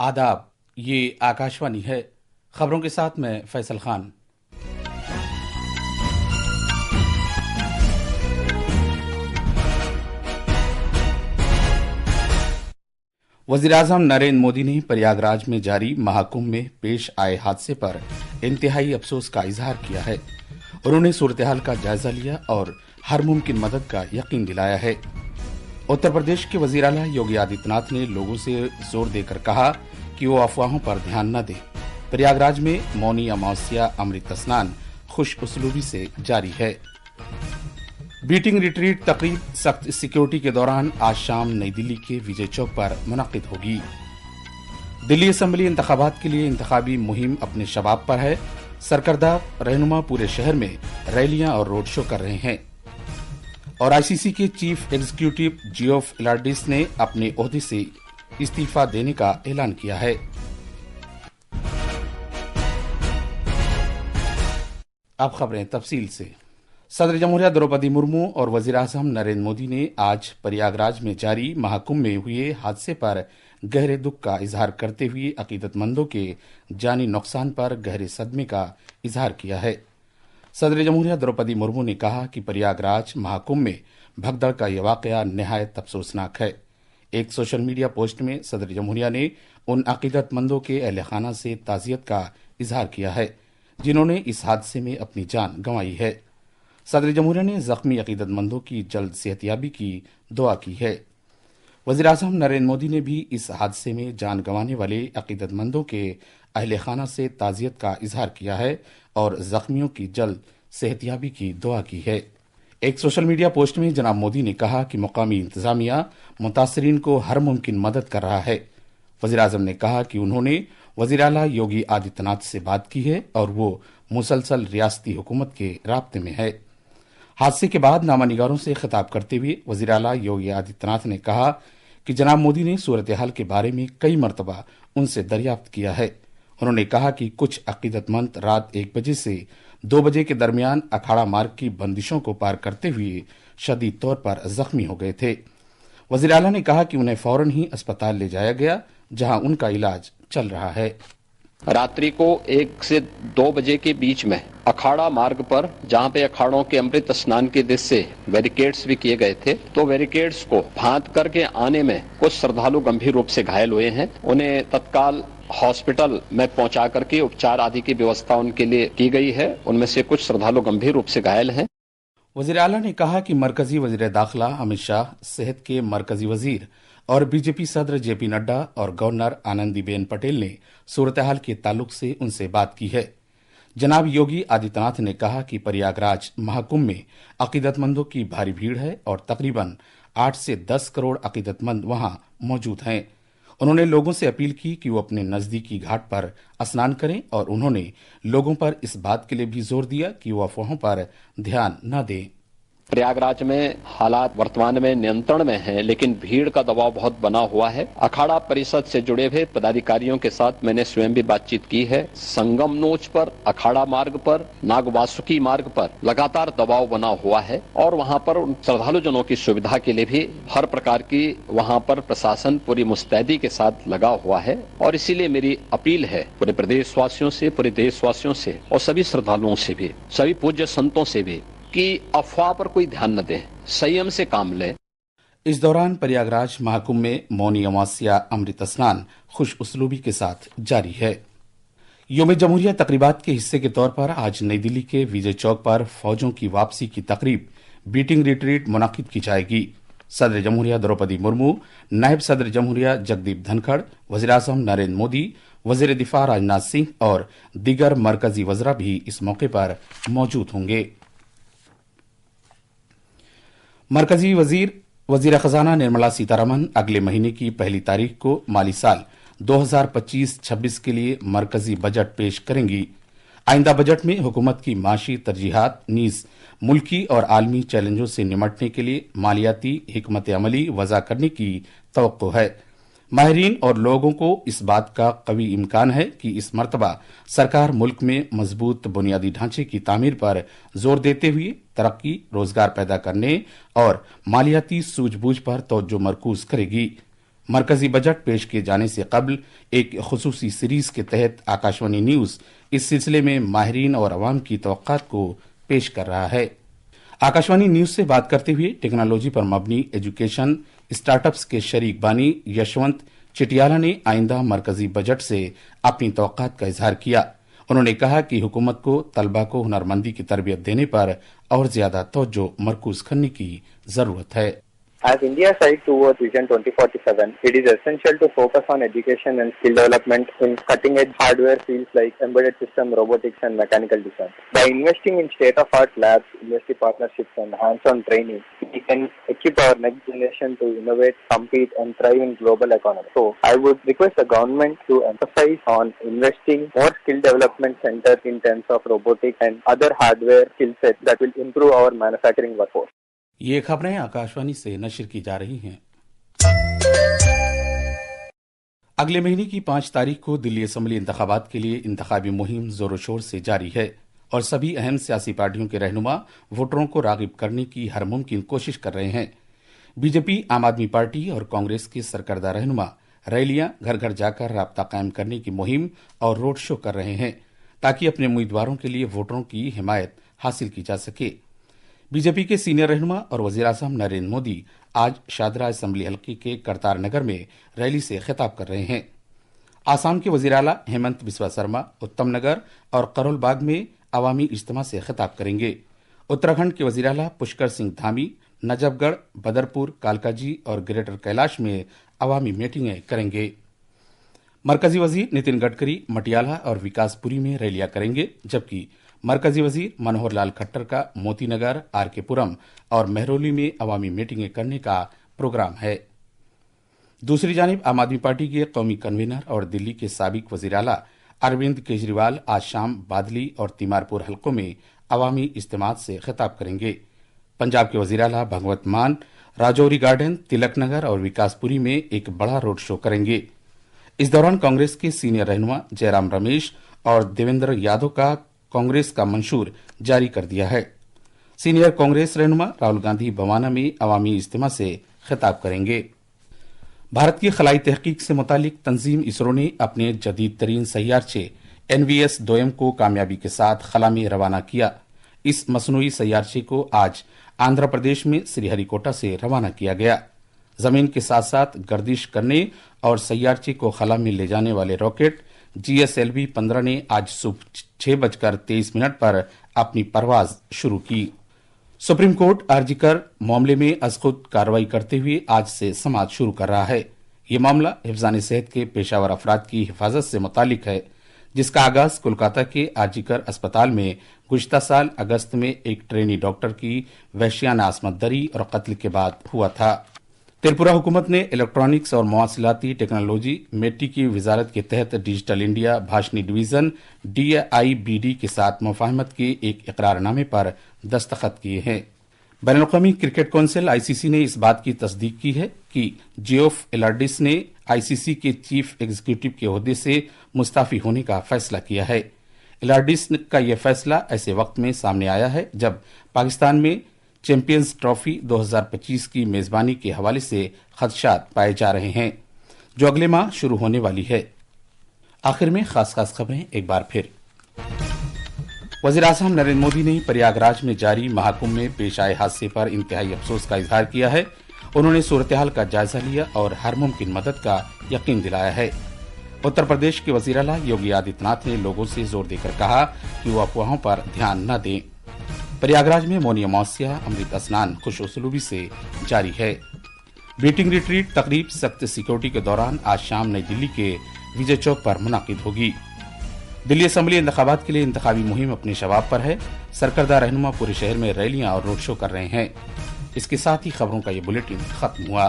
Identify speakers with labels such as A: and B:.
A: आदाब। ये आकाशवाणी है। खबरों के साथ मैं फैसल खान। वज़ीर-ए-आज़म नरेंद्र मोदी ने प्रयागराज में जारी महाकुंभ में पेश आए हादसे पर इंतहाई अफसोस का इजहार किया है। उन्होंने सूरत-ए-हाल का जायजा लिया और हर मुमकिन मदद का यकीन दिलाया है। उत्तर प्रदेश के वज़ीर आला योगी आदित्यनाथ ने लोगों से जोर देकर कहा कि वो अफवाहों पर ध्यान न दें। प्रयागराज में मौनी अमावस्या अमृत स्नान खुश उसलूबी से जारी है। बीटिंग रिट्रीट तकरीब सख्त सिक्योरिटी के दौरान आज शाम नई दिल्ली के विजय चौक पर मुनक्किद होगी। दिल्ली असेंबली इंतखाबात के लिए इंतखाबी मुहिम अपने शबाब पर है। सरकर्दा रहनुमा पूरे शहर में रैलियां और रोड शो कर रहे हैं। और आईसीसी के चीफ एग्जीक्यूटिव जियोफ इलार्डिस ने अपने ओहदे से इस्तीफा देने का ऐलान किया है। अब खबरें तफसील से। सदर जमहूरिया द्रौपदी मुर्मू और वज़ीर-ए-आज़म नरेंद्र मोदी ने आज प्रयागराज में जारी महाकुंभ में हुए हादसे पर गहरे दुख का इजहार करते हुए अकीदतमंदों के जानी नुकसान पर गहरे सदमे का इजहार किया है। सदर जमहूरिया द्रौपदी मुर्मू ने कहा कि प्रयागराज महाकुंभ में भगदड़ का यह वाकया निहायत अफसोसनाक है। एक सोशल मीडिया पोस्ट में सदर जमहूरिया ने उन अकीदतमंदों के अहले खाना से ताज़ियत का इजहार किया है जिन्होंने इस हादसे में अपनी जान गंवाई है। सदर जमहूरिया ने जख्मी अकीदतमंदों की जल्द सेहतयाबी की दुआ की है। वज़ीर-ए-आज़म नरेंद्र मोदी ने भी इस हादसे में जान गंवाने वाले अकीदतमंदों के अहले खाना से ताज़ियत का इजहार किया है और जख्मियों की जल्द सेहतयाबी की दुआ की है। एक सोशल मीडिया पोस्ट में जनाब मोदी ने कहा कि मुकामी इंतजामिया मुतासरीन को हर मुमकिन मदद कर रहा है। वज़ीर-ए-आज़म ने कहा कि उन्होंने वज़ीर आला योगी आदित्यनाथ से बात की है और वो मुसलसल रियासती हुकूमत के राब्ते में है। हादसे के बाद नामानिगारों से खिताब करते हुए वज़ीर आला योगी आदित्यनाथ ने कहा कि जनाब मोदी ने सूरत-ए-हाल के बारे में कई मरतबा उनसे दरियाफ्त किया है। उन्होंने कहा कि कुछ अकीदतमंद रात 1 बजे से 2 बजे के दरमियान अखाड़ा मार्ग की बंदिशों को पार करते हुए शदीद तौर पर जख्मी हो गए थे। वज़ीर आला ने कहा कि उन्हें फौरन ही अस्पताल ले जाया गया जहां उनका इलाज चल रहा है।
B: रात्रि को 1 से 2 बजे के बीच में अखाड़ा मार्ग पर, जहां पे अखाड़ों के अमृत स्नान के दृश्य से बैरिकेड्स भी किए गए थे, तो बैरिकेड्स को फांद करके आने में कुछ श्रद्धालु गंभीर रूप से घायल हुए हैं। उन्हें तत्काल हॉस्पिटल में पहुंचा करके उपचार आदि की व्यवस्था उनके लिए की गई है। उनमें से कुछ श्रद्धालु गंभीर रूप से घायल हैं।
A: वज़ीर आला ने कहा कि मरकजी वज़ीर दाखिला अमित शाह, सेहत के मरकजी वज़ीर और बीजेपी सदर जेपी नड्डा और गवर्नर आनंदीबेन पटेल ने सूरत-ए-हाल के ताल्लुक से उनसे बात की है। जनाब योगी आदित्यनाथ ने कहा कि प्रयागराज महाकुंभ में अकीदतमंदों की भारी भीड़ है और तकरीबन 8 से 10 करोड़ अकीदतमंद वहां मौजूद हैं। उन्होंने लोगों से अपील की कि वो अपने नजदीकी घाट पर स्नान करें और उन्होंने लोगों पर इस बात के लिए भी जोर दिया कि वो अफवाहों पर ध्यान न दें।
B: प्रयागराज में हालात वर्तमान में नियंत्रण में हैं, लेकिन भीड़ का दबाव बहुत बना हुआ है। अखाड़ा परिषद से जुड़े हुए पदाधिकारियों के साथ मैंने स्वयं भी बातचीत की है। संगम नोच पर, अखाड़ा मार्ग पर, नागवासुकी मार्ग पर लगातार दबाव बना हुआ है और वहां पर श्रद्धालु जनों की सुविधा के लिए भी हर प्रकार की वहां पर प्रशासन पूरी मुस्तैदी के साथ लगा हुआ है। और इसीलिए मेरी अपील है पूरे प्रदेशवासियों से, पूरे देशवासियों से और सभी श्रद्धालुओं से भी, सभी पूज्य संतों से भी कि अफवाह पर कोई ध्यान न दे, संयम से काम ले।
A: इस दौरान प्रयागराज महाकुंभ में मौनी अमावस्या अमृत स्नान खुश उसलूबी के साथ जारी है। योम जमहूरिया तकरीबात के हिस्से के तौर पर आज नई दिल्ली के विजय चौक पर फौजों की वापसी की तकरीब बीटिंग रिट्रीट मुनाकिद की जाएगी। सदर जमहूरिया द्रौपदी मुर्मू, नायब सदर जमहूरिया जगदीप धनखड़, वज़ीर-ए-आज़म नरेंद्र मोदी, वज़ीर दिफा राजनाथ सिंह और दीगर मरकजी वज़रा भी इस मौके पर मौजूद होंगे। मरकजी वजीर खजाना निर्मला सीतारमन अगले महीने की 1 तारीख को माली साल 2025-26 के लिए मरकजी बजट पेश करेंगी। आइंदा बजट में हुकूमत की माशी तरजीहात नीज मुल्की और आलमी चैलेंजों से निमटने के लिए मालियाती हिकमत अमली वज़ा करने की तवक्को है। माहिरीन और लोगों को इस बात का कवी इम्कान है कि इस मरतबा सरकार मुल्क में मजबूत बुनियादी ढांचे की तामीर पर जोर देते हुए तरक्की, रोजगार पैदा करने और मालियाती सूझबूझ पर तवज्जो मरकूज करेगी। مرکزی بجٹ پیش کیے جانے سے قبل ایک خصوصی سیریز کے تحت آکاشوانی نیوز اس سلسلے میں ماہرین اور عوام کی توقعات کو پیش کر رہا ہے۔ آکاشوانی نیوز سے بات کرتے ہوئے ٹیکنالوجی پر مبنی ایجوکیشن اسٹارٹ اپس کے شریک بانی یشونت چٹیالہ نے آئندہ مرکزی بجٹ سے اپنی توقعات کا اظہار کیا۔ انہوں نے کہا کہ حکومت کو طلبہ کو ہنرمندی کی تربیت دینے پر اور زیادہ توجہ مرکوز کرنے کی ضرورت ہے۔
C: As India strives towards Vision 2047, it is essential to focus on education and skill development in cutting-edge hardware fields like embedded system, robotics, and mechanical design. By investing in state-of-art labs, industry partnerships, and hands-on training, we can equip our next generation to innovate, compete, and thrive in global economy. So, I would request the government to emphasize on investing more skill development centers in terms of robotics and other hardware skill sets that will improve our manufacturing workforce.
A: یہ خبریں آکاشوانی سے نشر کی جا رہی ہیں۔ اگلے مہینے کی 5 تاریخ کو دلی اسمبلی انتخابات کے لیے انتخابی مہم زور و شور سے جاری ہے اور سبھی اہم سیاسی پارٹیوں کے رہنما ووٹروں کو راغب کرنے کی ہر ممکن کوشش کر رہے ہیں۔ بی جے پی، عام آدمی پارٹی اور کانگریس کے سرکردہ رہنما ریلیاں گھر گھر جا کر رابطہ قائم کرنے کی مہم اور روڈ شو کر رہے ہیں تاکہ اپنے امیدواروں کے لیے ووٹروں کی حمایت حاصل کی جا سکے۔ بی جے پی کے سینئر رہنما اور وزیر اعظم نریندر مودی آج شاہدرہ اسمبلی حلقے کے کرتار نگر میں ریلی سے خطاب کر رہے ہیں۔ آسام کے وزیر اعلیٰ ہیمنت بسوا سرما اتم نگر اور کرول باغ میں عوامی اجتماع سے خطاب کریں گے۔ اتراکھنڈ کے وزیر اعلیٰ پشکر سنگھ دھامی نجف گڑھ، بدرپور، کالکا جی اور گریٹر کیلاش میں عوامی میٹنگیں کریں گے۔ مرکزی وزیر نتن گڈکری مٹیالہ اور وکاس پوری میں ریلیاں کریں گے، جبکہ مرکزی وزیر منوہر لال کھٹر کا موتی نگر، آر کے پورم اور مہرولی میں عوامی میٹنگیں کرنے کا پروگرام ہے۔ دوسری جانب عام آدمی پارٹی کے قومی کنوینر اور دلی کے سابق وزیر اعلیٰ اروند کیجریوال آج شام بادلی اور تیمار پور حلقوں میں عوامی اجتماعات سے خطاب کریں گے۔ پنجاب کے وزیر اعلیٰ بھگوت مان راجوری گارڈن، تلک نگر اور وکاس پوری میں ایک بڑا روڈ شو کریں گے۔ اس دوران کانگریس کے سینئر رہنما جے رام رمیش اور دیویندر یادو کا کانگریس کا منشور جاری کر دیا ہے۔ سینئر کانگریس رہنما راہل گاندھی بوانا میں عوامی اجتماع سے خطاب کریں گے۔ بھارت کی خلائی تحقیق سے متعلق تنظیم اسرو نے اپنے جدید ترین سیارچے NVS-2M کو کامیابی کے ساتھ خلا میں روانہ کیا۔ اس مصنوعی سیارچے کو آج آندھرا پردیش میں سری ہری کوٹا سے روانہ کیا گیا۔ زمین کے ساتھ ساتھ گردش کرنے اور سیارچے کو خلا میں لے جانے والے راکٹ GSLV 15 نے آج صبح 6:23 پر اپنی پرواز شروع کی۔ سپریم کورٹ آرزی کر معاملے میں از خود کارروائی کرتے ہوئے آج سے سماعت شروع کر رہا ہے۔ یہ معاملہ حفظان صحت کے پیشہ ور افراد کی حفاظت سے متعلق ہے، جس کا آغاز کولکاتہ کے آرزی کر اسپتال میں گزشتہ سال اگست میں ایک ٹرینی ڈاکٹر کی وحشیانہ عصمت دری اور قتل کے بعد ہوا تھا۔ تریپورہ حکومت نے الیکٹرانکس اور مواصلاتی ٹیکنالوجی میٹی کی وزارت کے تحت digital India Bhashini division DIBD کے ساتھ مفاہمت کے ایک اقرار نامے پر دستخط کیے ہیں۔ بین الاقوامی کرکٹ کونسل ICC نے اس بات کی تصدیق کی ہے کہ جیوف ایلارڈس نے ICC کے چیف ایگزیکٹو کے عہدے سے مستعفی ہونے کا فیصلہ کیا ہے۔ ایلارڈس کا یہ فیصلہ ایسے وقت میں سامنے آیا ہے جب پاکستان میں چیمپئنز ٹرافی 2025 کی میزبانی کے حوالے سے خدشات پائے جا رہے ہیں، جو اگلے ماہ شروع ہونے والی ہے۔ آخر میں خاص خبریں ایک بار پھر۔ وزیر اعظم نریندر مودی نے پریاگ راج میں جاری مہاکمبھ میں پیش آئے حادثے پر انتہائی افسوس کا اظہار کیا ہے۔ انہوں نے صورتحال کا جائزہ لیا اور ہر ممکن مدد کا یقین دلایا ہے۔ اتر پردیش کے وزیر اعلیٰ یوگی آدتیہ ناتھ نے لوگوں سے زور دے کر کہا کہ وہ افواہوں پر دھیان نہ دیں۔ پریاگ راج میں مونی اموسیہ امرت اسنان خوش اسلوبی سے جاری ہے۔ بیٹنگ ریٹریٹ تقریب سخت سیکورٹی کے دوران آج شام نئی دلی کے وجے چوک پر منعقد ہوگی۔ دلی اسمبلی انتخابات کے لیے انتخابی مہم اپنے شباب پر ہے۔ سرکردہ رہنما پورے شہر میں ریلیاں اور روڈ شو کر رہے ہیں۔ اس کے ساتھ ہی خبروں کا یہ بلیٹن ختم ہوا۔